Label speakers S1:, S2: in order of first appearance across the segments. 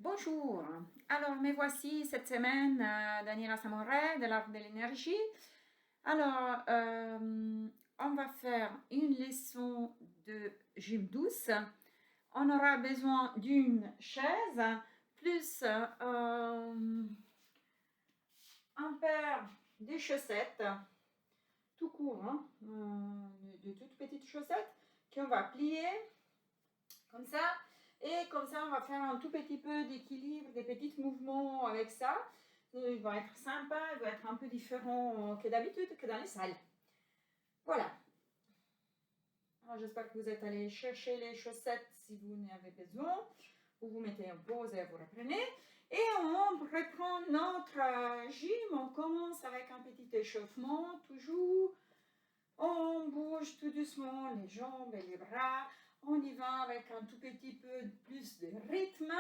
S1: Bonjour, alors me voici cette semaine, Daniela Samoret de l'Art de l'énergie. Alors, on va faire une leçon de gym douce. On aura besoin d'une chaise, plus un paire de chaussettes, tout court, hein, de toutes petites chaussettes qu'on va plier comme ça. Et comme ça, on va faire un tout petit peu d'équilibre, des petits mouvements avec ça. Il va être sympa, il va être un peu différent que d'habitude, que dans les salles. Voilà. Alors, j'espère que vous êtes allés chercher les chaussettes si vous en avez besoin. Vous vous mettez en pause et vous reprenez. Et on reprend notre gym. On commence avec un petit échauffement, toujours. On bouge tout doucement les jambes et les bras. On y va avec un tout petit peu plus de rythme.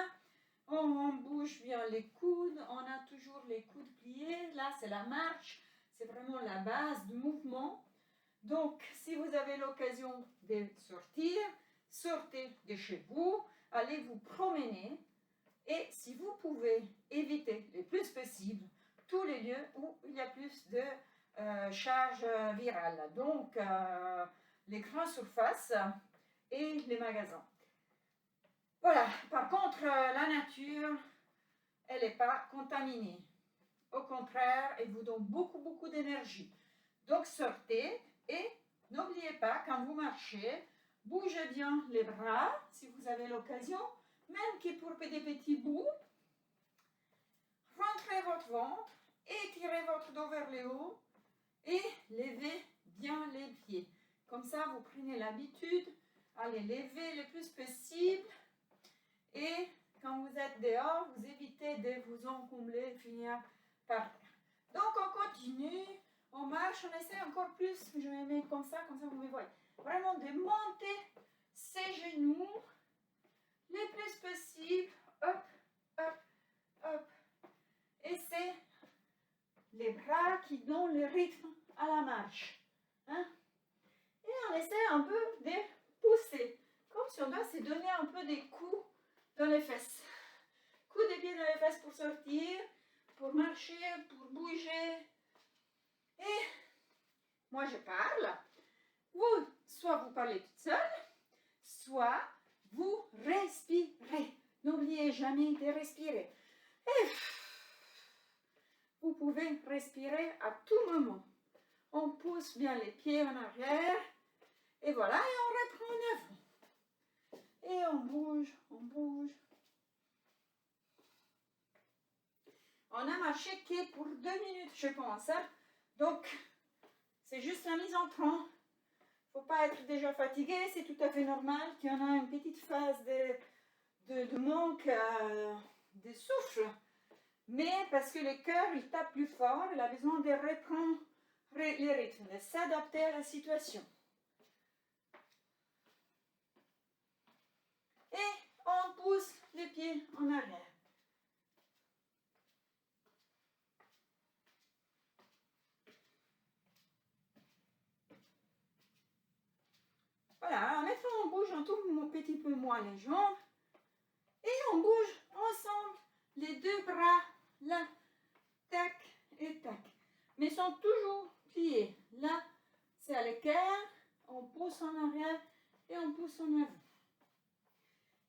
S1: On bouge bien les coudes. On a toujours les coudes pliés. Là, c'est la marche. C'est vraiment la base du mouvement. Donc, si vous avez l'occasion de sortir, sortez de chez vous. Allez vous promener. Et si vous pouvez éviter le plus possible tous les lieux où il y a plus de charge virale. Donc, les grandes surfaces et les magasins. Voilà. Par contre, la nature, elle n'est pas contaminée. Au contraire, elle vous donne beaucoup d'énergie. Donc, sortez et n'oubliez pas, quand vous marchez, bougez bien les bras, si vous avez l'occasion, même que pour des petits bouts. Rentrez votre ventre, étirez votre dos vers le haut et levez bien les pieds. Comme ça, vous prenez l'habitude à les lever le plus possible. Et quand vous êtes dehors, vous évitez de vous encombrer et finir par terre. Donc, on continue, on marche, on essaie encore plus. Je me mets comme ça vous me voyez. Vraiment de monter ses genoux le plus possible. Hop, hop, hop. Et c'est les bras qui donnent le rythme à la marche. Hein? Et on essaie un peu de pousser, comme si on doit se donner un peu des coups dans les fesses. Coups de pied dans les fesses pour sortir, pour marcher, pour bouger. Et moi je parle. Vous, soit vous parlez toute seule, soit vous respirez. N'oubliez jamais de respirer. Et vous pouvez respirer à tout moment. On pousse bien les pieds en arrière. Et voilà, et on reprend en avant. Et on bouge, on bouge. On a marché que pour 2 minutes, je pense. Hein? Donc, c'est juste la mise en train. Il ne faut pas être déjà fatigué. C'est tout à fait normal qu'il y en a une petite phase de manque de souffle. Mais parce que le cœur, il tape plus fort, il a besoin de reprendre les rythmes, de s'adapter à la situation. Et on pousse les pieds en arrière. Voilà, maintenant on bouge un tout petit peu moins les jambes. Et on bouge ensemble les deux bras, là, tac et tac. Mais ils sont toujours pliés. Là, c'est à l'équerre, on pousse en arrière et on pousse en avant.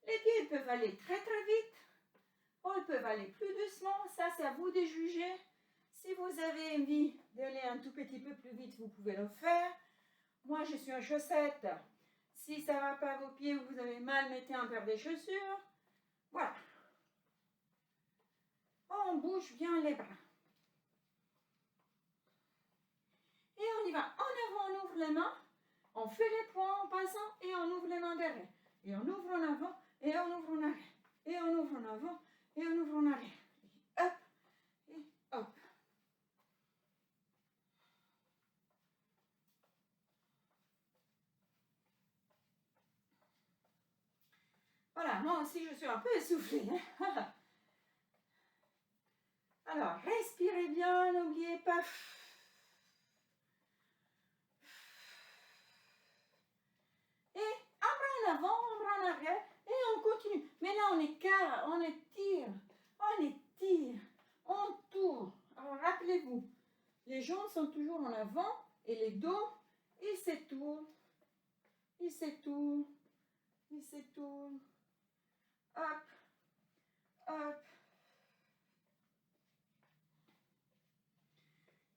S1: Les pieds peuvent aller très vite, ou ils peuvent aller plus doucement. Ça, c'est à vous de juger. Si vous avez envie d'aller un tout petit peu plus vite, vous pouvez le faire. Moi, je suis en chaussettes. Si ça ne va pas à vos pieds ou vous avez mal, mettez un paire de chaussures. Voilà. On bouge bien les bras. Et on y va. En avant, on ouvre les mains. On fait les poings en passant et on ouvre les mains derrière. Et on ouvre en avant et on ouvre en arrière. Et on ouvre en avant et on ouvre en arrière. Et hop et hop. Voilà, moi aussi je suis un peu essoufflée. Alors, respirez bien, n'oubliez pas. Et un bras en avant, un bras en arrière, et on continue. Mais là, on écarte, on étire, on tourne. Alors rappelez-vous, les jambes sont toujours en avant et les dos, ils s'étournent, ils s'étournent, ils s'étournent. Hop, hop.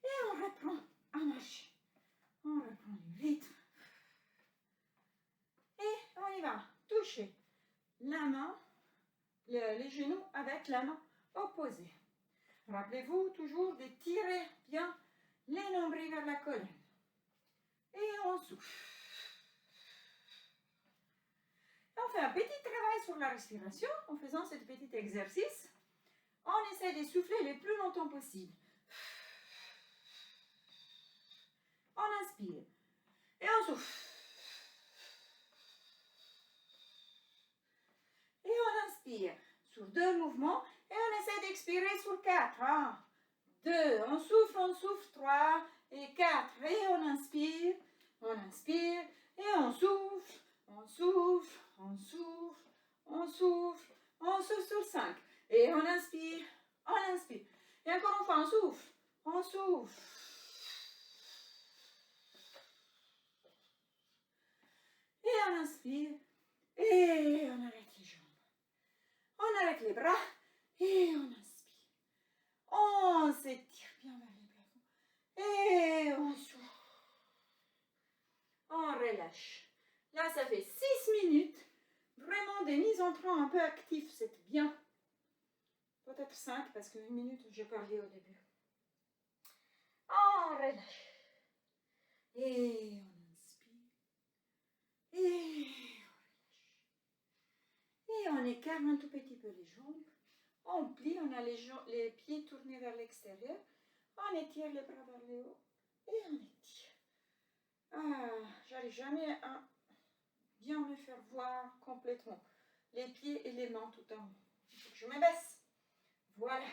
S1: Et on reprend à marcher. On reprend le rythme. Et on y va. Toucher la main, les genoux avec la main opposée. Rappelez-vous toujours d'étirer bien les nombrils vers la colonne. Et on souffle. On fait un petit travail sur la respiration en faisant ce petit exercice. On essaie de souffler le plus longtemps possible. On inspire et on souffle. Et on inspire sur 2 mouvements et on essaie d'expirer sur 4. 1, 2, on souffle, 3 et 4. Et on inspire et on souffle, on souffle, on souffle, on souffle, on souffle sur 5. Et on inspire, on inspire. Et encore une fois, on souffle, on souffle. Et on inspire et on arrête les jambes. On arrête les bras et on inspire. On s'étire bien vers les plafonds et on souffle. On relâche. Là, ça fait 6 minutes. Vraiment des mises en train un peu actives, c'est bien. Peut-être 5 parce que 1 minute, j'ai parlé au début. On relâche. Et on inspire. Et on relâche. Et on écarte un tout petit peu les jambes. On plie, on a les pieds tournés vers l'extérieur. On étire les bras vers le haut. Et on étire. Ah, j'arrive jamais à bien me faire voir complètement les pieds et les mains tout en haut. Il faut que je me baisse. Voilà.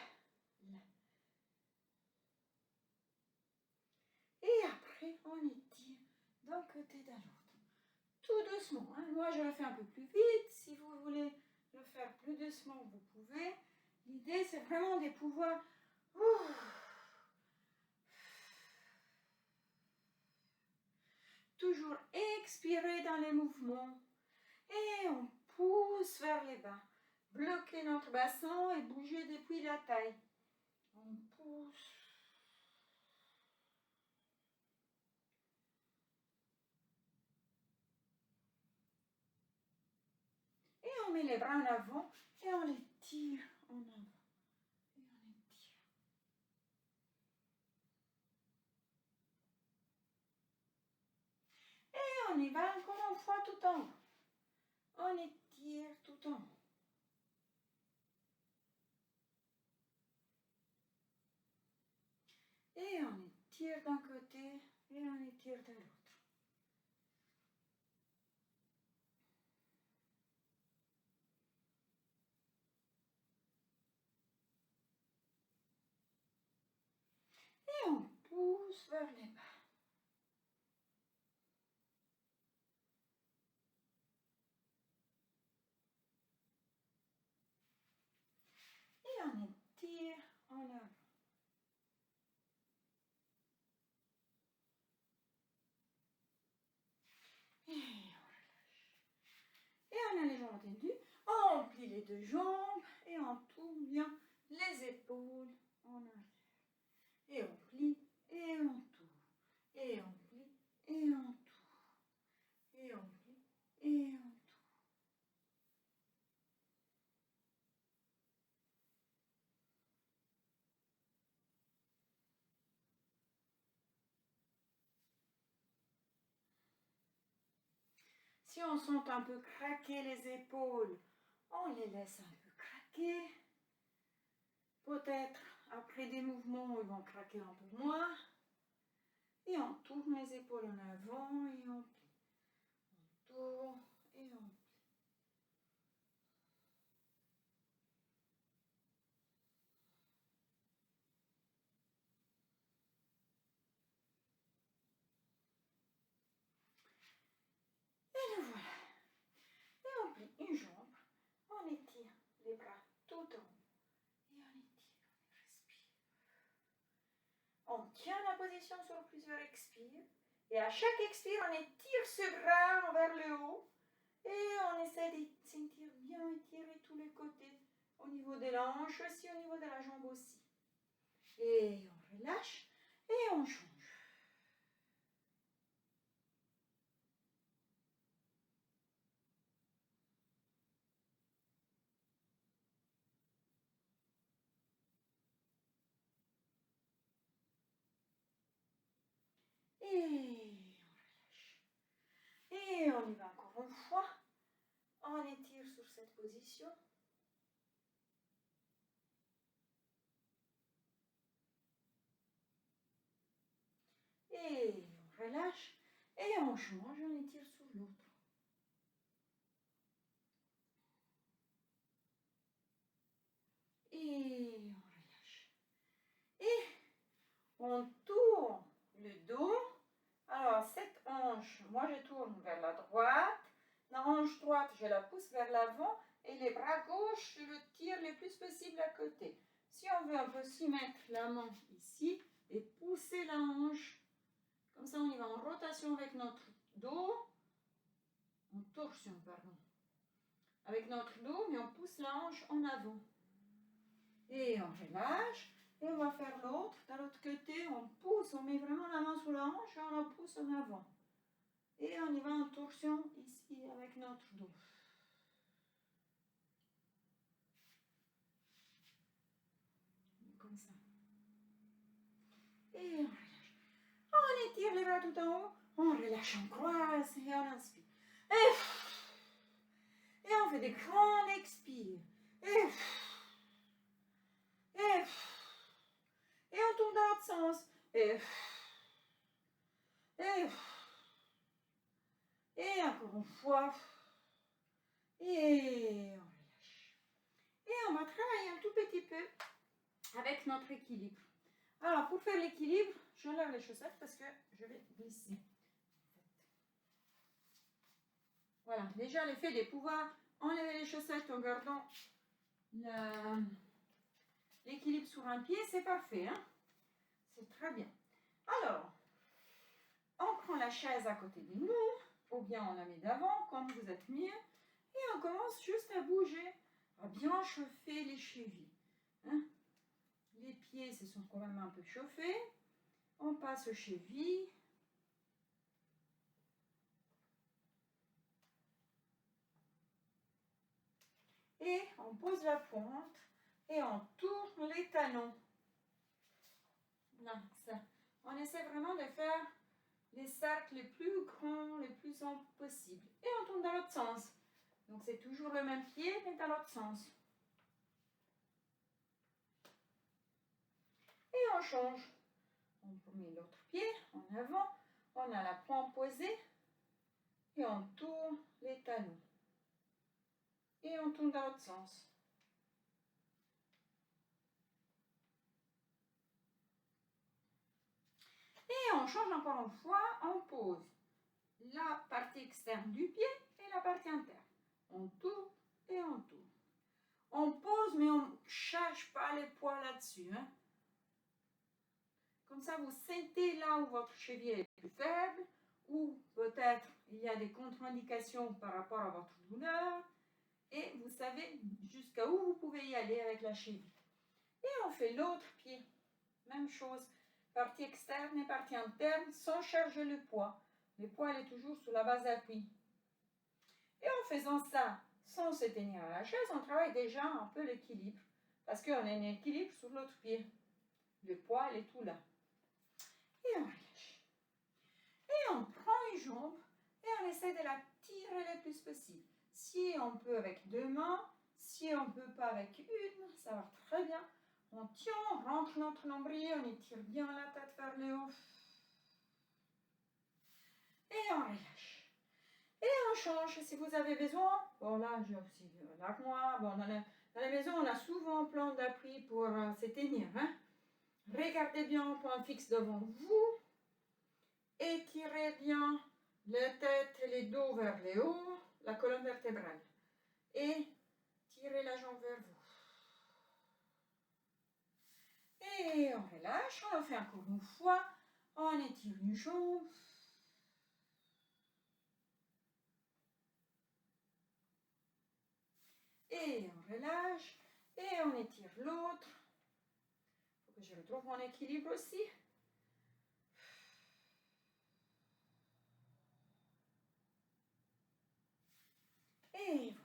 S1: Et après, on étire d'un côté d'un l'autre. Tout doucement. Hein. Moi, je le fais un peu plus vite. Si vous voulez le faire plus doucement, vous pouvez. L'idée, c'est vraiment de pouvoir... toujours expirer dans les mouvements. Et on pousse vers les bas. Bloquer notre bassin et bouger depuis la taille. On pousse. Et on met les bras en avant et on les tire en avant. Et on étire. Et on y va encore une fois tout en haut. On étire tout en haut. Et on étire d'un côté et on étire de l'autre. Et on pousse vers les bas. Et on étire en avant. Et on relâche. Et on a les jambes tendues. On plie les 2 jambes et on tourne bien les épaules en arrière. Et on plie et on tourne. Et on plie et on tourne. Et on plie et on tourne. Si on sent un peu craquer les épaules, on les laisse un peu craquer. Peut-être après des mouvements, ils vont craquer un peu moins. Et on tourne les épaules en avant et on plie. On tourne et on plie. Et nous voilà. Et on plie une jambe, on étire la position sur plusieurs expires. Et à chaque expire, on étire ce bras vers le haut. Et on essaie de sentir bien étirer tous les côtés. Au niveau des hanches aussi, au niveau de la jambe aussi. Et on relâche et on change. Et on relâche. Et on y va encore une fois. On étire sur cette position. Et on relâche. Et on change, on étire sur l'autre. Et on relâche. Et on tourne le dos. Alors, cette hanche, moi je tourne vers la droite. La hanche droite, je la pousse vers l'avant. Et les bras gauches, je le tire le plus possible à côté. Si on veut, on peut aussi mettre la main ici et pousser la hanche. Comme ça, on y va en rotation avec notre dos. En torsion, pardon. Avec notre dos, mais on pousse la hanche en avant. Et on relâche. Et on va faire l'autre. De l'autre côté, on pousse, on met vraiment la main sous la hanche et on la pousse en avant. Et on y va en torsion ici avec notre dos. Comme ça. Et on relâche. On étire les bras tout en haut. On relâche, on croise et on inspire. Et on fait des grands expires. Et on tourne dans l'autre sens. Et encore une fois. Et on relâche. Et on va travailler un tout petit peu avec notre équilibre. Alors, pour faire l'équilibre, je lève les chaussettes parce que je vais glisser. Voilà, déjà l'effet de pouvoir enlever les chaussettes en gardant l'équilibre sur un pied, c'est parfait. Hein? C'est très bien. Alors, on prend la chaise à côté de nous, ou bien on la met d'avant, comme vous êtes mieux, et on commence juste à bouger, à bien chauffer les chevilles. Hein? Les pieds se sont quand même un peu chauffés. On passe aux chevilles. Et on pose la pointe et on tourne les talons. Là, ça. On essaie vraiment de faire les cercles les plus grands, les plus amples possible. Et on tourne dans l'autre sens. Donc c'est toujours le même pied, mais dans l'autre sens. Et on change. On met l'autre pied en avant. On a la pointe posée. Et on tourne les talons. Et on tourne dans l'autre sens. Et on change encore une fois, on pose la partie externe du pied et la partie interne. On tourne et on tourne. On pose, mais on ne cherche pas les poids là-dessus. Hein. Comme ça, vous sentez là où votre cheville est plus faible, ou peut-être il y a des contre-indications par rapport à votre douleur, et vous savez jusqu'à où vous pouvez y aller avec la cheville. Et on fait l'autre pied. Même chose. Partie externe et partie interne sans charger le poids. Le poids est toujours sur la base d'appui. Et en faisant ça sans se tenir à la chaise, on travaille déjà un peu l'équilibre. Parce qu'on a un équilibre sur l'autre pied. Le poids est tout là. Et on relâche. Et on prend une jambe et on essaie de la tirer le plus possible. Si on peut avec deux mains, si on ne peut pas avec une, ça va très bien. On tient, on rentre notre nombril, on étire bien la tête vers le haut. Et on relâche. Et on change si vous avez besoin. Bon là, j'ai aussi l'armoire. Bon, dans la maison, on a souvent un plan d'appui pour se tenir. Hein? Regardez bien un point fixe devant vous. Étirez bien la tête et le dos vers le haut, la colonne vertébrale. Et tirez la jambe vers vous. Et on relâche, on le fait encore une fois. On étire une jambe. Et on relâche. Et on étire l'autre. Il faut que je retrouve mon équilibre aussi. Et voilà.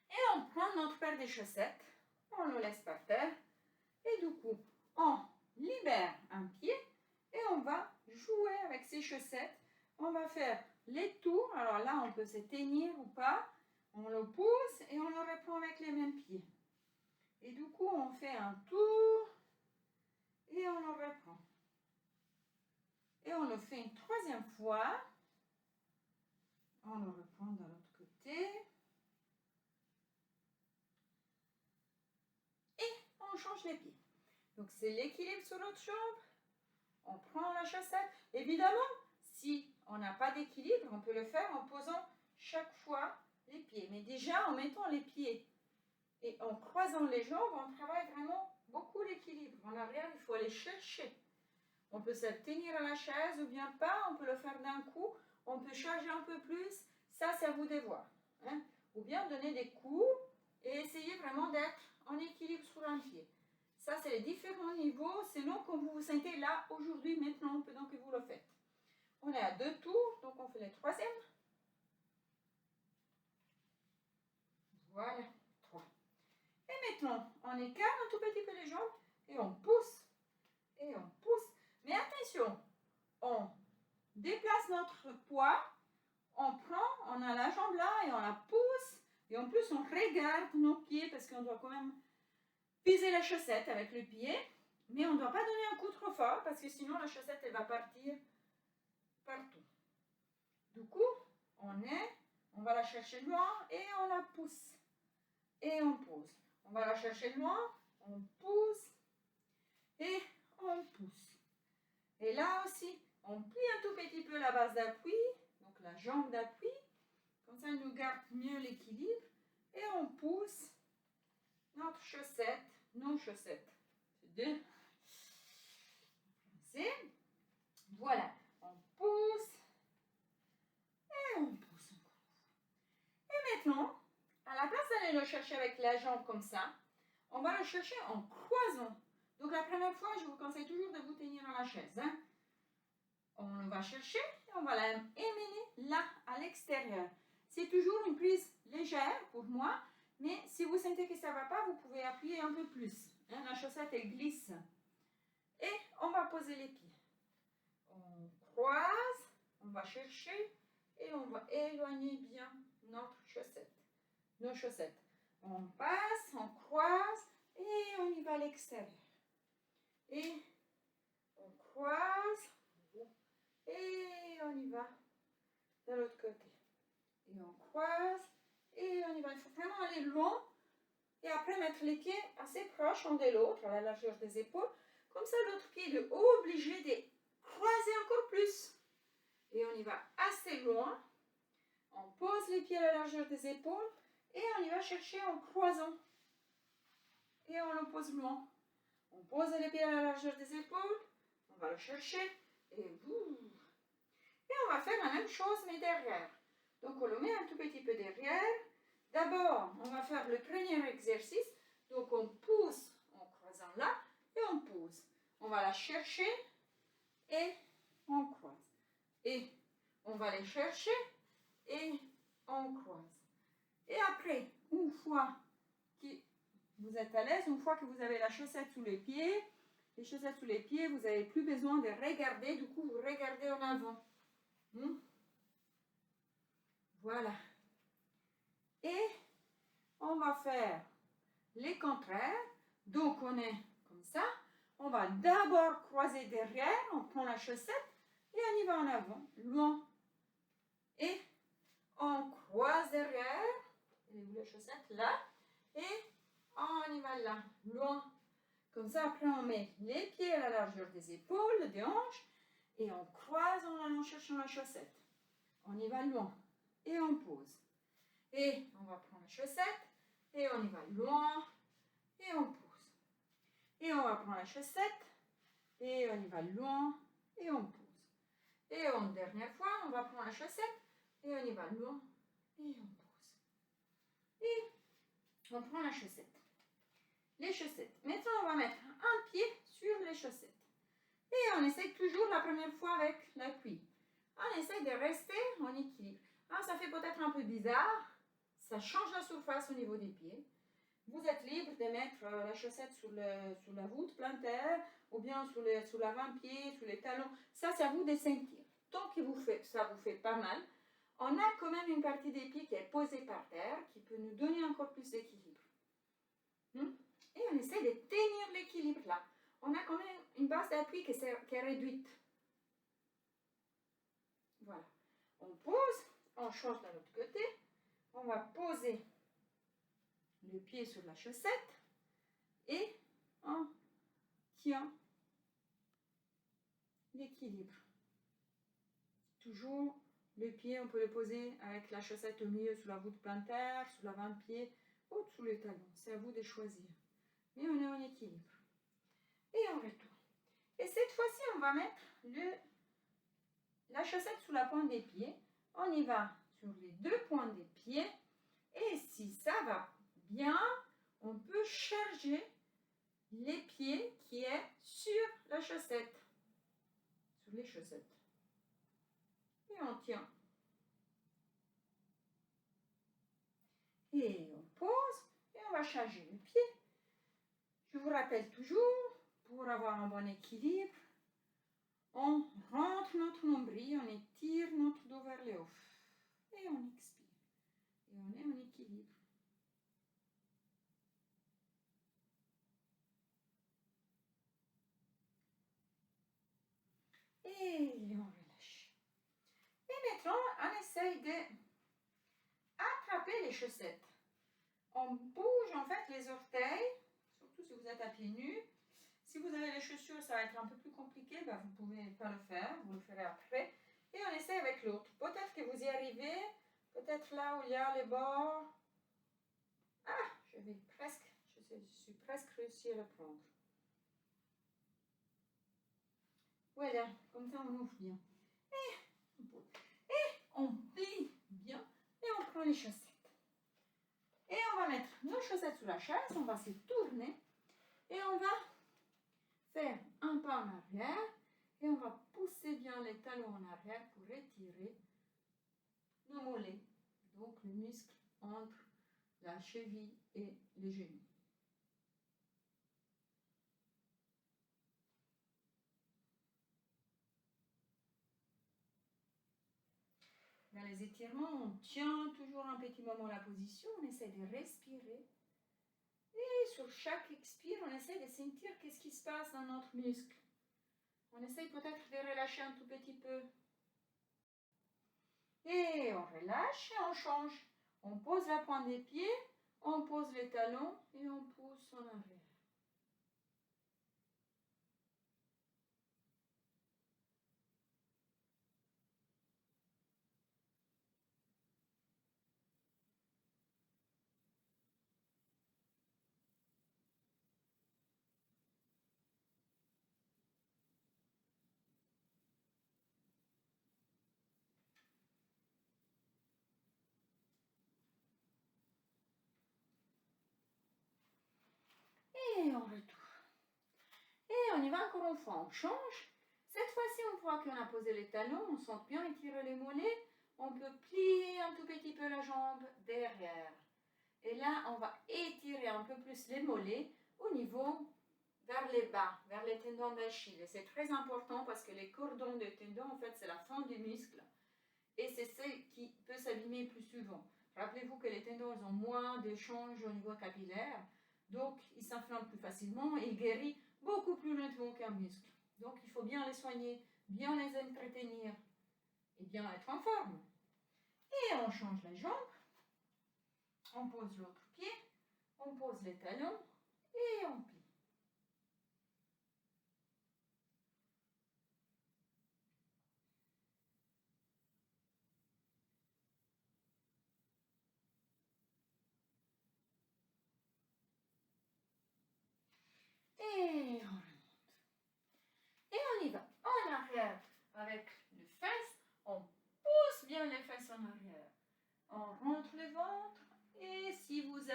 S1: Et on prend notre paire de chaussettes. On le laisse par terre. Et du coup, on libère un pied. Et on va jouer avec ces chaussettes. On va faire les tours. Alors là, on peut se tenir ou pas. On le pousse et on le reprend avec les mêmes pieds. Et du coup, on fait un tour et on le reprend. Et on le fait une troisième fois. On le reprend de l'autre côté. Et on change les pieds. Donc, c'est l'équilibre sur l'autre jambe. On prend la chaussette. Évidemment, si on n'a pas d'équilibre, on peut le faire en posant chaque fois les pieds. Mais déjà, en mettant les pieds et en croisant les jambes, on travaille vraiment beaucoup l'équilibre. En arrière, il faut aller chercher. On peut se tenir à la chaise ou bien pas. On peut le faire d'un coup. On peut charger un peu plus. Ça, c'est à vous de voir. Hein? Ou bien donner des coups et essayer vraiment d'être en équilibre sur un pied. Ça, c'est les différents niveaux. Selon comme vous vous sentez là, aujourd'hui, maintenant, pendant que vous le faites. On est à 2 tours, donc on fait le troisième. Voilà, 3. Et maintenant, on écarte un tout petit peu les jambes et on pousse. Et on pousse. Mais attention, on déplace notre poids, on prend, on a la jambe là et on la pousse. Et en plus, on regarde nos pieds parce qu'on doit quand même piser la chaussette avec le pied. Mais on ne doit pas donner un coup trop fort parce que sinon la chaussette, elle va partir partout. Du coup, on va la chercher loin et on la pousse. Et on pose. On va la chercher loin, on pousse et on pousse. Et là aussi, on plie un tout petit peu la base d'appui, donc la jambe d'appui. Comme ça, elle nous garde mieux l'équilibre. Et on pousse notre chaussette, nos chaussettes. C'est 2. Voilà. On pousse. Et on pousse encore. Et maintenant, à la place d'aller le chercher avec la jambe comme ça, on va le chercher en croisant. Donc la première fois, je vous conseille toujours de vous tenir à la chaise. Hein. On le va chercher et on va l'amener là, à l'extérieur. C'est toujours une prise légère pour moi, mais si vous sentez que ça ne va pas, vous pouvez appuyer un peu plus. Hein, la chaussette, elle glisse. Et on va poser les pieds. On croise, on va chercher et on va éloigner bien notre chaussette. Nos chaussettes. On passe, on croise et on y va à l'extérieur. Et on croise et on y va de l'autre côté. Et on croise et on y va. Il faut vraiment aller loin et après mettre les pieds assez proches l'un de l'autre à la largeur des épaules. Comme ça, l'autre pied est obligé de croiser encore plus. Et on y va assez loin. On pose les pieds à la largeur des épaules et on y va chercher en croisant. Et on le pose loin. On pose les pieds à la largeur des épaules. On va le chercher. Et on va faire la même chose mais derrière. Donc on le met un tout petit peu derrière. D'abord, on va faire le premier exercice. Donc on pousse en croisant là et on pose. On va la chercher et on croise. Et on va les chercher et on croise. Et après, une fois que vous êtes à l'aise, une fois que vous avez la chaussette sous les pieds, vous n'avez plus besoin de regarder, du coup vous regardez en avant. Voilà. Et on va faire les contraires. Donc on est comme ça. On va d'abord croiser derrière, on prend la chaussette et on y va en avant, loin. Et on croise derrière, la chaussette là, et on y va là, loin. Comme ça, après on met les pieds à la largeur des épaules, des hanches, et on croise en allant chercher la chaussette. On y va loin, et on pose. Et on va prendre la chaussette, et on y va loin, et on pose. Et on va prendre la chaussette, et on y va loin, et on pose. Et une dernière fois, on va prendre la chaussette et on y va loin et on pose. Et on prend la chaussette. Les chaussettes. Maintenant, on va mettre un pied sur les chaussettes. Et on essaye toujours la première fois avec l'appui. On essaye de rester en équilibre. Alors, ça fait peut-être un peu bizarre. Ça change la surface au niveau des pieds. Vous êtes libre de mettre la chaussette sur la voûte plantaire ou bien sur l'avant-pied, sur les talons. Ça, c'est à vous de sentir. Tant que ça vous fait pas mal, on a quand même une partie des pieds qui est posée par terre, qui peut nous donner encore plus d'équilibre. Et on essaie de tenir l'équilibre là. On a quand même une base d'appui qui est réduite. Voilà. On pose, on change de l'autre côté. On va poser le pied sur la chaussette et on tient l'équilibre. Toujours le pied, on peut le poser avec la chaussette au milieu sur la voûte plantaire, sur l'avant-pied ou sous le talon. C'est à vous de choisir. Mais on est en équilibre. Et on retourne. Et cette fois-ci, on va mettre la chaussette sous la pointe des pieds. On y va sur les deux pointes des pieds. Et si ça va bien, on peut charger les pieds qui est sur la chaussette. Sur les chaussettes. Et on tient. Et on pose. Et on va charger le pied. Je vous rappelle toujours, pour avoir un bon équilibre, on rentre notre nombril, on étire notre dos vers le haut. Et on expire. Et on est en équilibre. Et on relâche. Et maintenant, on essaye d'attraper les chaussettes. On bouge en fait les orteils, surtout si vous êtes à pieds nus. Si vous avez les chaussures, ça va être un peu plus compliqué, ben vous ne pouvez pas le faire, vous le ferez après. Et on essaie avec l'autre. Peut-être que vous y arrivez, peut-être là où il y a les bords. Ah, je suis presque réussi à le prendre. Voilà, comme ça on ouvre bien. Et on plie bien et on prend les chaussettes. Et on va mettre nos chaussettes sous la chaise, on va se tourner et on va faire un pas en arrière et on va pousser bien les talons en arrière pour étirer nos mollets, donc le muscle entre la cheville et les genoux. Dans les étirements, on tient toujours un petit moment la position, on essaie de respirer. Et sur chaque expire, on essaie de sentir qu'est-ce qui se passe dans notre muscle. On essaie peut-être de relâcher un tout petit peu. Et on relâche et on change. On pose la pointe des pieds, on pose les talons et on pousse en arrière. Et on retourne. Et on y va encore une fois, on change. Cette fois-ci, une fois qu'on a posé les talons, on sent bien étirer les mollets, on peut plier un tout petit peu la jambe derrière. Et là, on va étirer un peu plus les mollets au niveau vers les bas, vers les tendons d'Achille. Et c'est très important parce que les cordons de tendons, en fait, c'est la fin du muscle. Et c'est ce qui peut s'abîmer plus souvent. Rappelez-vous que les tendons ont moins d'échanges au niveau capillaire. Donc, ils s'inflamment plus facilement et ils guérissent beaucoup plus lentement qu'un muscle. Donc, il faut bien les soigner, bien les entretenir et bien être en forme. Et on change la jambe. On pose l'autre pied. On pose les talons et on plie. Et on remonte. Et on y va. En arrière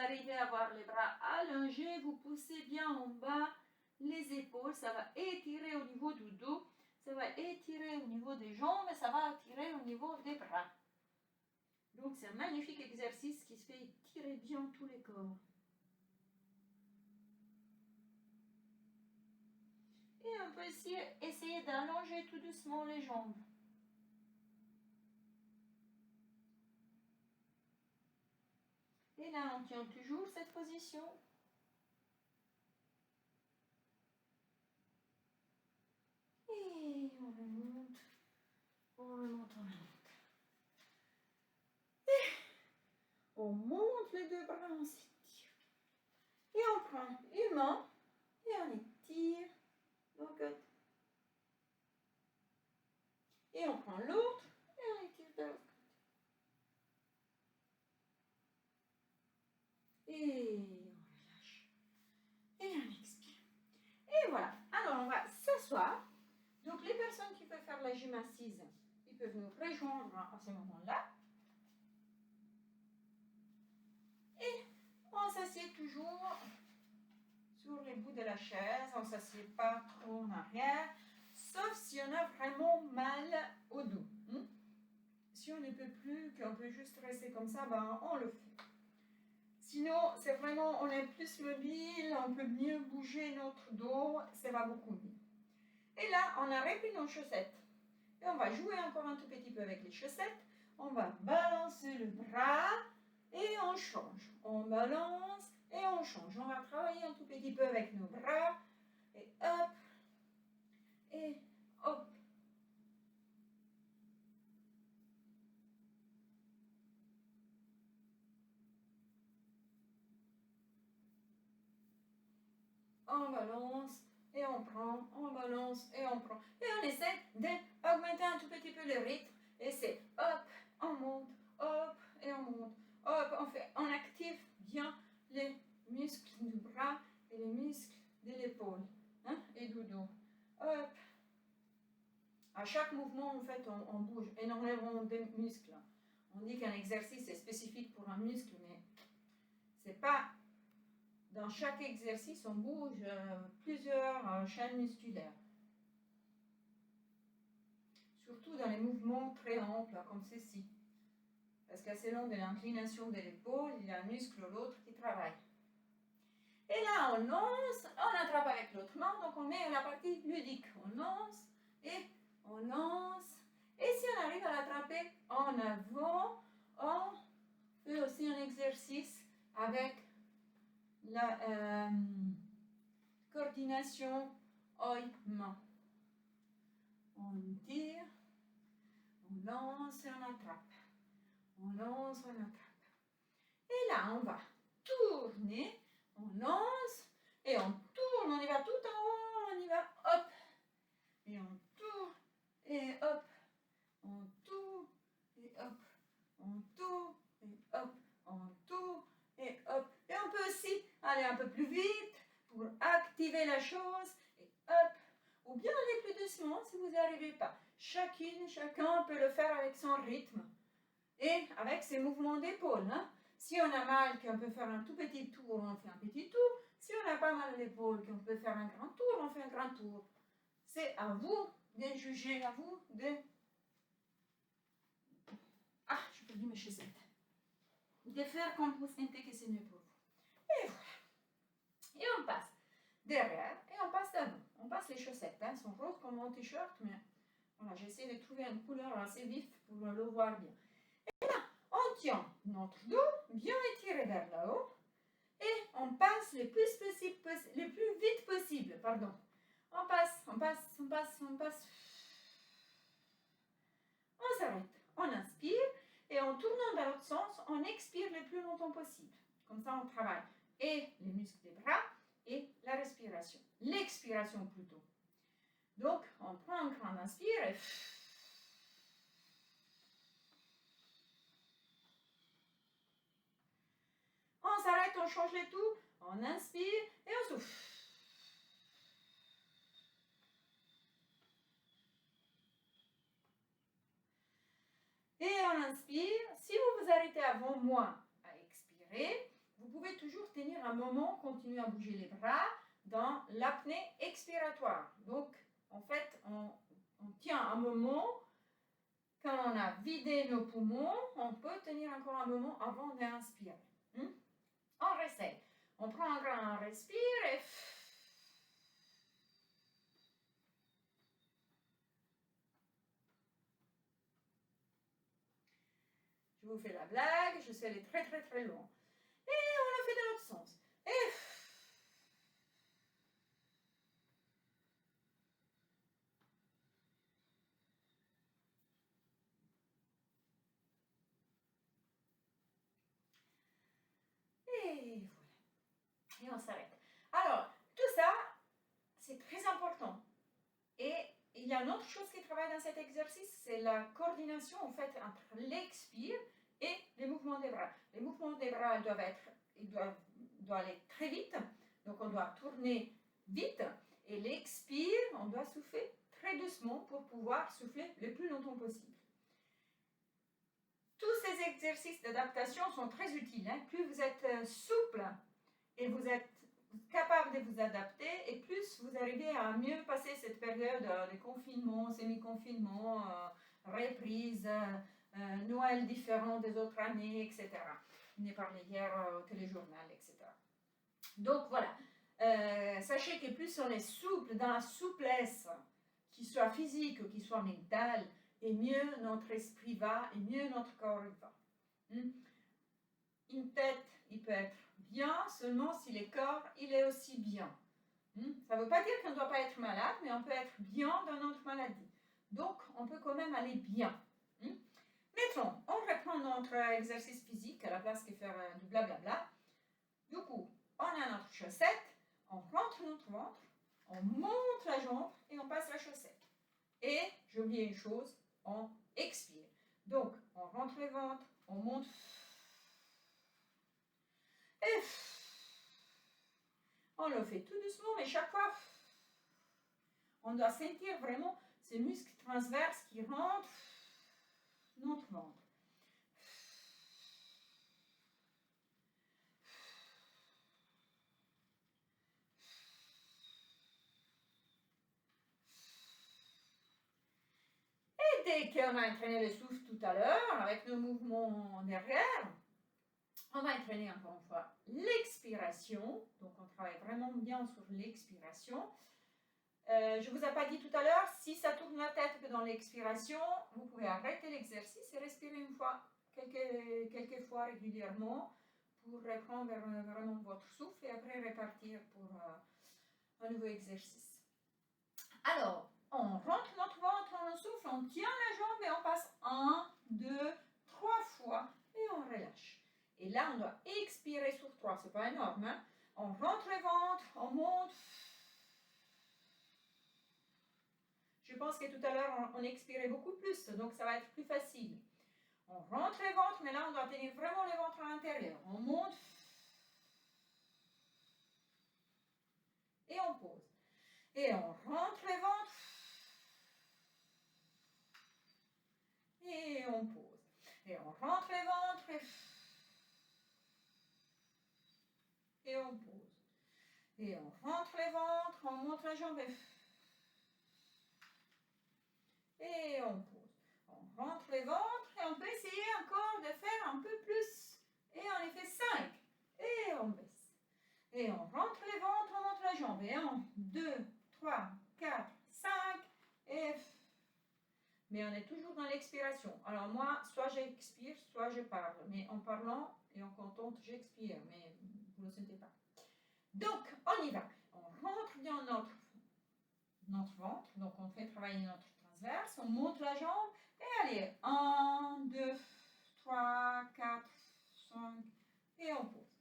S1: arrivez à avoir les bras allongés, vous poussez bien en bas les épaules, ça va étirer au niveau du dos, ça va étirer au niveau des jambes et ça va étirer au niveau des bras. Donc c'est un magnifique exercice qui se fait étirer bien tous les corps. Et on peut aussi essayer d'allonger tout doucement les jambes. Et là, on tient toujours cette position. Et on remonte, on remonte, on remonte. Et on monte les deux bras, on s'étire. Et on prend une main et on étire nos côtes. Et on prend l'autre et on étire de l'autre côté. Et on relâche. Et on expire. Et voilà. Alors on va s'asseoir. Donc les personnes qui peuvent faire la gym assise, ils peuvent nous rejoindre à ce moment-là. Et on s'assied toujours sur les bouts de la chaise, on ne s'assied pas trop en arrière, sauf si on a vraiment mal au dos. Si on ne peut plus, qu'on peut juste rester comme ça, ben on le fait. Sinon, c'est vraiment, on est plus mobile, on peut mieux bouger notre dos, ça va beaucoup mieux. Et là, on a repris nos chaussettes. Et on va jouer encore un tout petit peu avec les chaussettes. On va balancer le bras et on change. On balance et on change. On va travailler un tout petit peu avec nos bras. Et hop. Et hop. On balance et on prend, on balance et on prend. Et on essaie d'augmenter un tout petit peu le rythme. Et c'est hop, on monte, hop, et on monte. Hop, on active bien les muscles du bras et les muscles de l'épaule et du dos. Hop. À chaque mouvement, en fait, on bouge énormément de muscles. On dit qu'un exercice est spécifique pour un muscle, mais c'est pas... Dans chaque exercice, on bouge plusieurs chaînes musculaires. Surtout dans les mouvements très amples, comme ceci. Parce que selon de l'inclination de l'épaule, il y a un muscle ou l'autre qui travaille. Et là, on lance, on attrape avec l'autre main, donc on met la partie ludique. On lance et on lance. Et si on arrive à l'attraper en avant, on fait aussi un exercice avec la coordination œil-main. On tire, on lance et on attrape. On lance, on attrape. Et là, on va tourner, on lance et on tourne. On y va tout en haut, on y va, hop. Et on tourne et hop. On tourne et hop. On tourne et hop. On tourne et hop. Et on peut aussi aller un peu plus vite pour activer la chose et hop. Ou bien aller plus doucement si vous n'y arrivez pas. Chacun peut le faire avec son rythme et avec ses mouvements d'épaule. Si on a mal, qu'on peut faire un tout petit tour, on fait un petit tour. Si on n'a pas mal à l'épaule, qu'on peut faire un grand tour, on fait un grand tour. C'est à vous de juger, à vous de... Ah, je perds mes chaussettes. De faire comme vous sentez que c'est mieux pour vous. Et voilà. Et on passe derrière et on passe devant. On passe les chaussettes. Elles sont roses comme mon t-shirt, mais voilà, j'essaie de trouver une couleur assez vive pour le voir bien. Et là, on tient notre dos bien étiré vers là-haut et on passe le plus vite possible. Pardon. On passe. On s'arrête. On inspire et en tournant dans l'autre sens, on expire le plus longtemps possible. Comme ça, on travaille et les muscles des bras et la respiration. L'expiration plutôt. Donc, on prend un grand inspire et... On s'arrête, on change les tout, on inspire et on souffle. Et on inspire. Si vous vous arrêtez avant moi à expirer, vous pouvez un moment, continuer à bouger les bras dans l'apnée expiratoire. Donc, en fait, on tient un moment. Quand on a vidé nos poumons, on peut tenir encore un moment avant d'inspirer. On réessaye. On prend un grand respire et... Je vous fais la blague, je suis allée très très très loin. Et on le fait dans l'autre sens. Et... Et voilà. Et on s'arrête. Alors, tout ça, c'est très important. Et il y a une autre chose qui travaille dans cet exercice, c'est la coordination en fait entre l'expire et les mouvements des bras. Les mouvements des bras doivent aller très vite, donc on doit tourner vite, et l'expire, on doit souffler très doucement pour pouvoir souffler le plus longtemps possible. Tous ces exercices d'adaptation sont très utiles. Plus vous êtes souple et vous êtes capable de vous adapter, et plus vous arrivez à mieux passer cette période de confinement, semi-confinement, reprise, Noël différent des autres années, etc. On en parlé hier au téléjournal, etc. Donc voilà, sachez que plus on est souple, dans la souplesse, qu'il soit physique ou qu'il soit mentale, et mieux notre esprit va, et mieux notre corps va. Une tête, il peut être bien seulement si le corps, il est aussi bien. Ça ne veut pas dire qu'on ne doit pas être malade, mais on peut être bien dans notre maladie. Donc, on peut quand même aller bien. Maintenant, on reprend notre exercice physique à la place de faire du blablabla. Du coup, on a notre chaussette, on rentre notre ventre, on monte la jambe et on passe la chaussette. Et, j'ai oublié une chose, on expire. Donc, on rentre le ventre, on monte... Et on le fait tout doucement, mais chaque fois, on doit sentir vraiment ces muscles transverses qui rentrent notre ventre. Et dès qu'on a entraîné le souffle tout à l'heure, avec nos mouvements derrière, on va entraîner encore une fois l'expiration. Donc, on travaille vraiment bien sur l'expiration. Je ne vous ai pas dit tout à l'heure, si ça tourne la tête que dans l'expiration, vous pouvez arrêter l'exercice et respirer une fois, quelques fois régulièrement pour reprendre vraiment votre souffle et après repartir pour un nouveau exercice. Alors, on rentre notre ventre, on souffle, on tient la jambe et on passe 1, 2, 3 fois et on relâche. Et là, on doit expirer sur 3, c'est pas énorme. Hein? On rentre le ventre, on monte. Je pense que tout à l'heure, on expirait beaucoup plus, donc ça va être plus facile. On rentre le ventre, mais là, on doit tenir vraiment le ventre à l'intérieur. On monte. Et on pose. Et on rentre le ventre. Et on pose. Et on rentre le ventre. Et on pose. Et on rentre le ventre, on monte la jambe. Et on pose. On rentre le ventre et on peut essayer encore de faire un peu plus. Et on les fait 5. Et on baisse. Et on rentre le ventre, on monte la jambe. Et 1, 2, 3, 4, 5. Et... Mais on est toujours dans l'expiration. Alors moi, soit j'expire, soit je parle. Mais en parlant et en comptant, j'expire. Mais vous ne le sentez pas. Donc, on y va. On rentre dans notre ventre. Donc, on fait travailler notre transverse. On monte la jambe. Et allez, 1, 2, 3, 4, 5. Et on pose.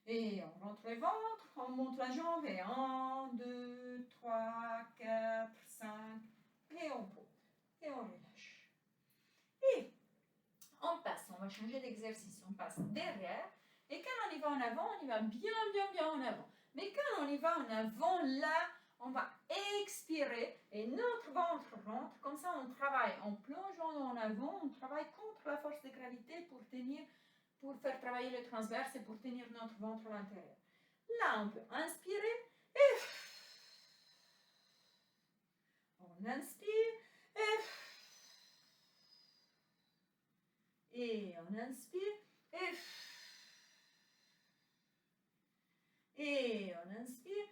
S1: Et on rentre le ventre. On monte la jambe. Et 1, 2, 3, 4, 5. Et on pose. Et on relâche. Et on passe. On va changer d'exercice. On passe derrière. Et quand on y va en avant, on y va bien en avant. Mais quand on y va en avant, là, on va expirer et notre ventre rentre. Comme ça, on travaille en plongeant en avant. On travaille contre la force de gravité pour faire travailler le transverse et pour tenir notre ventre à l'intérieur. Là, on peut inspirer et on inspire et on inspire et on inspire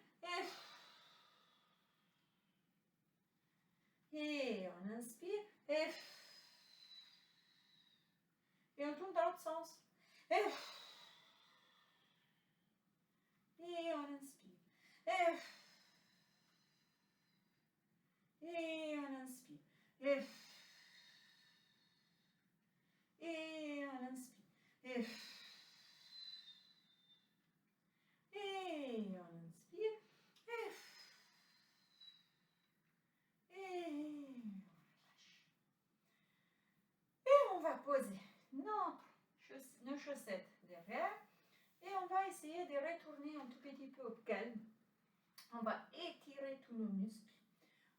S1: et on inspire et on tourne dans l'autre sens et on inspire et on inspire et on inspire et on inspire et on relâche. Et on va poser nos chaussettes derrière et on va essayer de retourner un tout petit peu au calme. On va étirer tous nos muscles.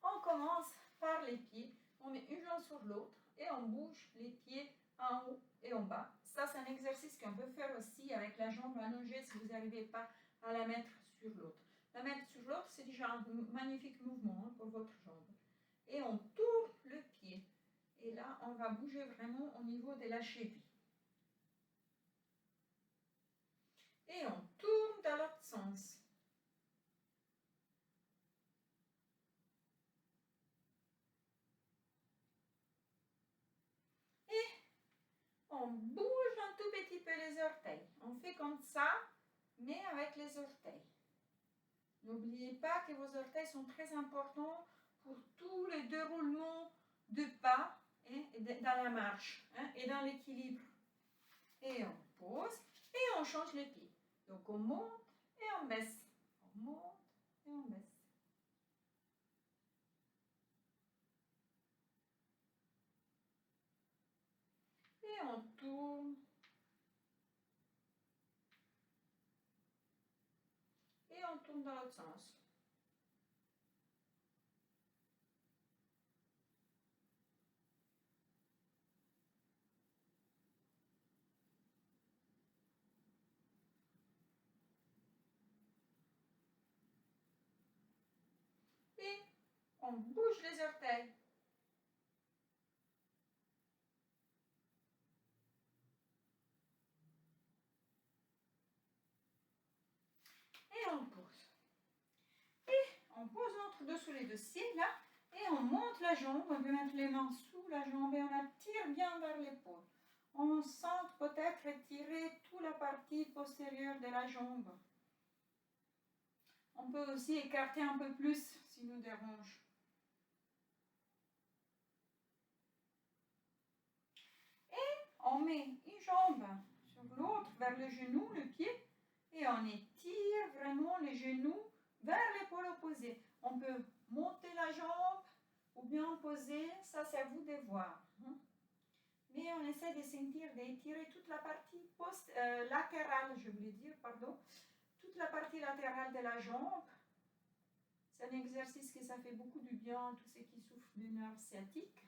S1: On commence par les pieds. On met une jambe sur l'autre et on bouge les pieds en haut et en bas. Ça, c'est un exercice qu'on peut faire aussi avec la jambe allongée si vous n'arrivez pas à la mettre sur l'autre. La mettre sur l'autre, c'est déjà un magnifique mouvement pour votre jambe. Et on tourne le pied. Et là, on va bouger vraiment au niveau de la cheville. Et on tourne dans l'autre sens. Et on bouge un tout petit peu les orteils. On fait comme ça, mais avec les orteils. N'oubliez pas que vos orteils sont très importants pour tous les déroulements de pas dans la marche et dans l'équilibre. Et on pose et on change les pieds. Donc on monte et on baisse. On monte et on baisse. Et on tourne. Et on tourne dans l'autre sens. Et on bouge les orteils. Et on pose. Et on pose notre dos sous les dossiers là. Et on monte la jambe. On peut mettre les mains sous la jambe et on attire bien vers l'épaule. On sent peut-être étirer toute la partie postérieure de la jambe. On peut aussi écarter un peu plus s'il nous dérange. Et on met une jambe sur l'autre vers le genou, le pied, et on étire vraiment les genoux vers l'épaule opposée. On peut monter la jambe ou bien poser, ça c'est à vous de voir. Mais on essaie de sentir, d'étirer toute la partie latérale, je voulais dire, pardon, toute la partie latérale de la jambe. C'est un exercice que ça fait beaucoup du bien à tous ceux qui souffrent du nerf sciatique.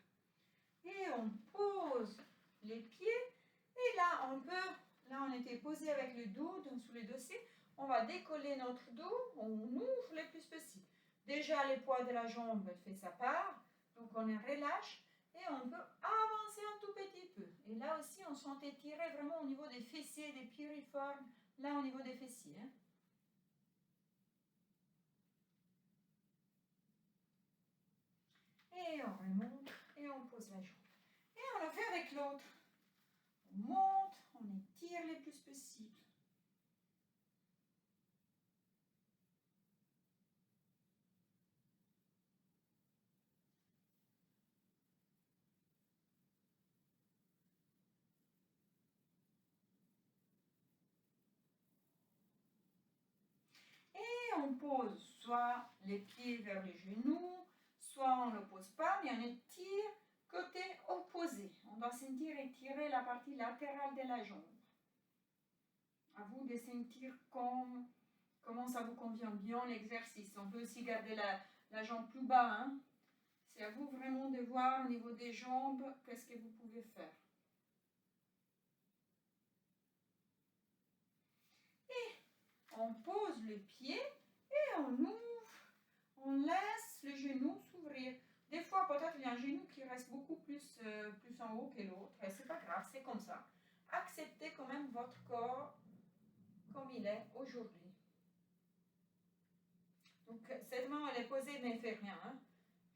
S1: Et on pose les pieds. Et là, on était posé avec le dos sous les dossiers. On va décoller notre dos. On ouvre le plus possible. Déjà, les poids de la jambe fait sa part. Donc, on les relâche. Et on peut avancer un tout petit peu. Et là aussi, on sent étirer vraiment au niveau des fessiers, des piriformes. Là, au niveau des fessiers. Et on remonte et on pose la jambe. Et on le fait avec l'autre. On monte, on étire le plus possible. Et on pose soit les pieds vers les genoux, soit on ne le pose pas, mais on étire côté opposé. On doit sentir étirer la partie latérale de la jambe. À vous de sentir comment ça vous convient bien l'exercice. On peut aussi garder la jambe plus bas. Hein. C'est à vous vraiment de voir au niveau des jambes qu'est-ce que vous pouvez faire. Et on pose le pied et on ouvre, on laisse le genou s'ouvrir. Des fois, peut-être il y a un genou qui reste beaucoup plus en haut que l'autre, et c'est pas grave, c'est comme ça. Acceptez quand même votre corps comme il est aujourd'hui. Donc, cette main, elle est posée, mais elle ne fait rien. Hein.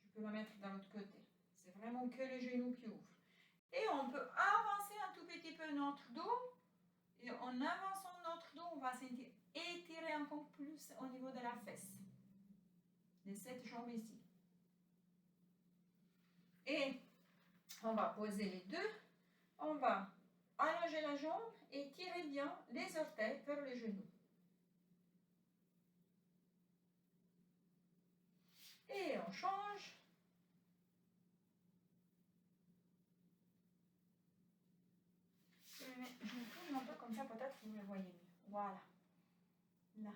S1: Je peux la mettre de l'autre côté. C'est vraiment que le genou qui ouvre. Et on peut avancer un tout petit peu notre dos. Et en avançant notre dos, on va sentir étirer encore plus au niveau de la fesse. De cette jambe ici. Et on va poser les deux. On va allonger la jambe et tirer bien les orteils vers le genou. Et on change. Je tourne un peu comme ça, peut-être que vous me voyez mieux. Voilà. Là.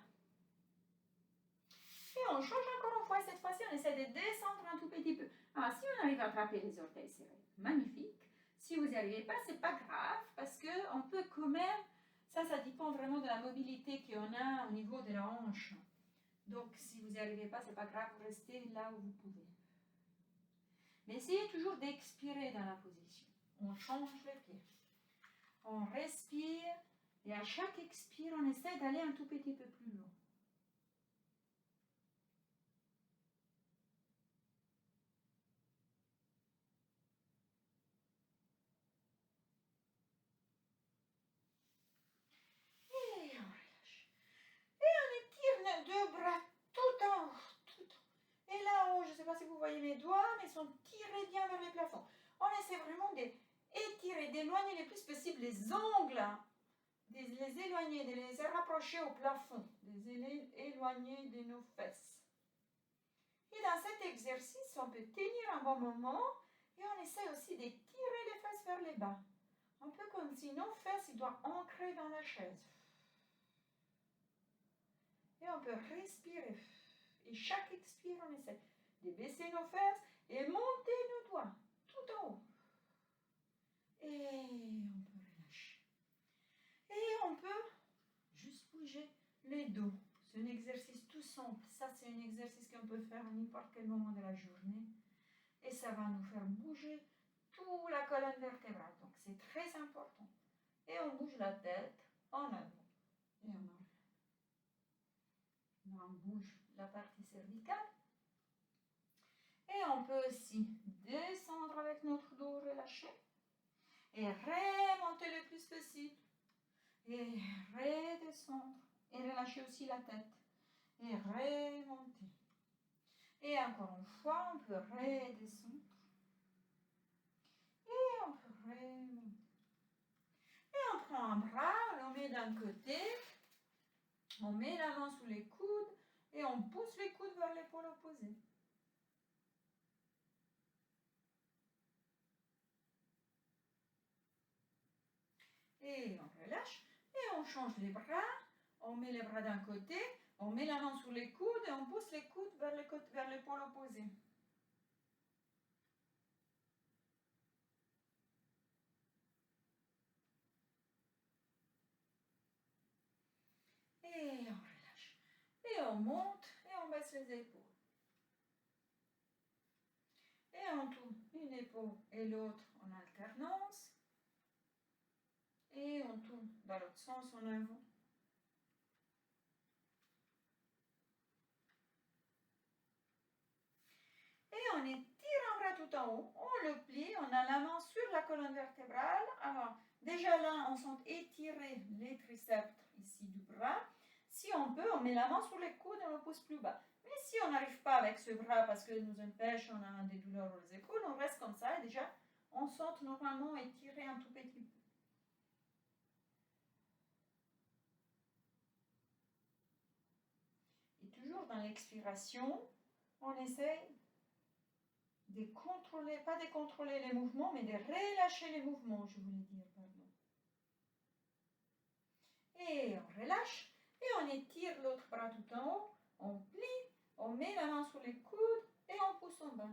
S1: Et on change encore une fois. Cette fois-ci, on essaie de descendre un tout petit peu. Alors, si on arrive à attraper les orteils serrés, magnifique. Si vous n'y arrivez pas, c'est pas grave parce qu'on peut quand même, ça dépend vraiment de la mobilité qu'on a au niveau de la hanche. Donc, si vous n'y arrivez pas, c'est pas grave, vous restez là où vous pouvez. Mais essayez toujours d'expirer dans la position. On change les pieds. On respire et à chaque expire, on essaie d'aller un tout petit peu plus loin. Et on relâche. Et on étire les deux bras tout en haut, tout en haut. Et là-haut, je ne sais pas si vous voyez mes doigts, mais ils sont tirés bien vers le plafond. On essaie vraiment d'étirer, d'éloigner le plus possible les ongles, de les éloigner, de les rapprocher au plafond, de les éloigner de nos fesses. Et dans cet exercice, on peut tenir un bon moment et on essaie aussi de tirer les fesses vers le bas. Un peu comme si nos fesses doivent ancrer dans la chaise. Et on peut respirer. Et chaque expire, on essaie de baisser nos fesses et monter nos doigts tout en haut. Et on peut relâcher. Et on peut juste bouger les dos. C'est un exercice tout simple. Ça, c'est un exercice qu'on peut faire à n'importe quel moment de la journée. Et ça va nous faire bouger toute la colonne vertébrale. Donc, c'est très important. Et on bouge la tête en avant et en arrière. On bouge la partie cervicale. Et on peut aussi descendre avec notre dos relâché. Et remonter le plus possible. Et redescendre. Et relâcher aussi la tête. Et remonter. Et encore une fois, on peut redescendre. Et on peut remonter. Et on prend un bras, on le met d'un côté. On met la main sous les coudes. Et on pousse les coudes vers l'épaule opposée. Et on relâche. Et on change les bras. On met les bras d'un côté. On met la main sur les coudes et on pousse les coudes vers l'épaule opposée. Et on relâche. Et on monte et on baisse les épaules. Et on tourne une épaule et l'autre en alternance. Et on tourne dans l'autre sens en avant. Et on étire un bras tout en haut. On le plie. On a la main sur la colonne vertébrale. Alors, déjà là, on sent étirer les triceps ici du bras. Si on peut, on met la main sur les coudes et on le pousse plus bas. Mais si on n'arrive pas avec ce bras parce que nous empêche, on a des douleurs aux épaules, on reste comme ça et déjà, on sent normalement étirer un tout petit peu. Et toujours dans l'expiration, on essaie de contrôler, pas de contrôler les mouvements, mais de relâcher les mouvements, je voulais dire, pardon. Et on relâche, et on étire l'autre bras tout en haut, on plie, on met la main sur les coudes, et on pousse en bas.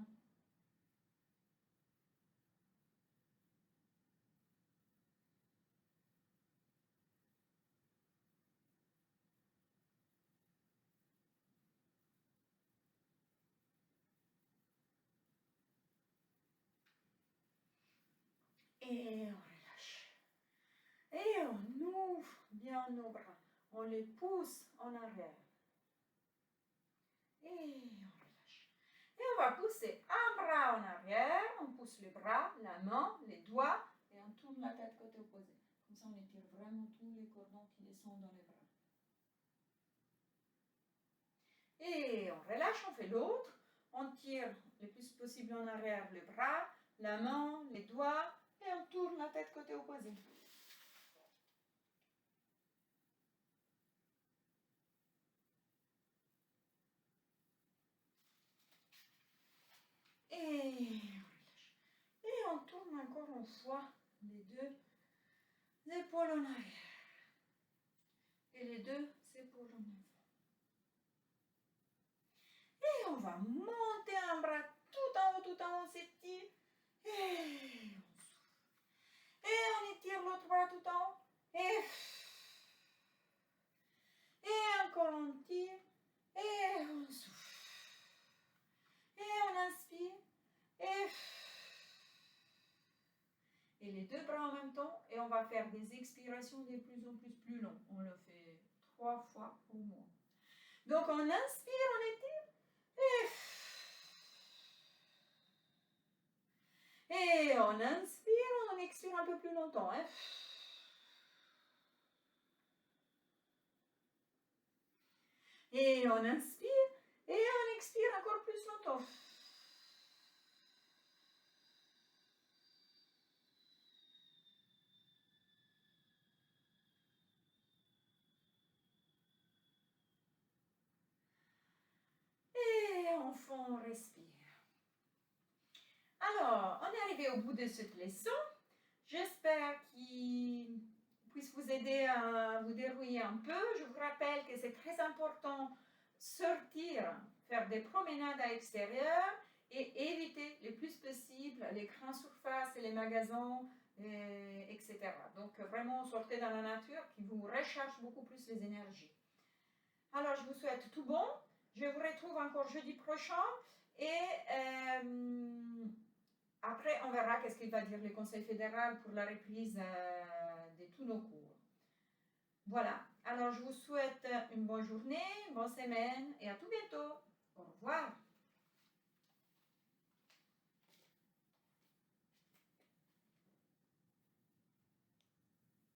S1: Et on relâche. Et on ouvre bien nos bras. On les pousse en arrière. Et on relâche. Et on va pousser un bras en arrière. On pousse les bras, la main, les doigts. Et on tourne la tête côté opposé. Comme ça, on étire vraiment tous les cordons qui descendent dans les bras. Et on relâche, on fait l'autre. On tire le plus possible en arrière les bras, la main, les doigts. Et on tourne la tête côté opposé. Et on relâche. Et on tourne encore une fois les deux épaules en arrière. Et les deux épaules en avant. Et on va monter un bras tout en haut, on s'étire. Et on souffle. Et on étire l'autre bras tout en haut. Et encore on tire. Et on souffle. Et on inspire. Et les deux bras en même temps. Et on va faire des expirations de plus en plus longues. On le fait 3 fois au moins. Donc on inspire, on étire. Et on inspire, on expire un peu plus longtemps. Et on inspire et on expire encore plus longtemps. Et enfin, on respire. Alors, on est arrivé au bout de cette leçon. J'espère qu'il puisse vous aider à vous dérouiller un peu. Je vous rappelle que c'est très important sortir, faire des promenades à l'extérieur et éviter le plus possible les grandes surfaces et les magasins, etc. Donc vraiment sortez dans la nature qui vous recharge beaucoup plus les énergies. Alors je vous souhaite tout bon. Je vous retrouve encore jeudi prochain et après on verra qu'est-ce qu'il va dire le Conseil fédéral pour la reprise de tous nos cours. Voilà, alors je vous souhaite une bonne journée, une bonne semaine et à tout bientôt.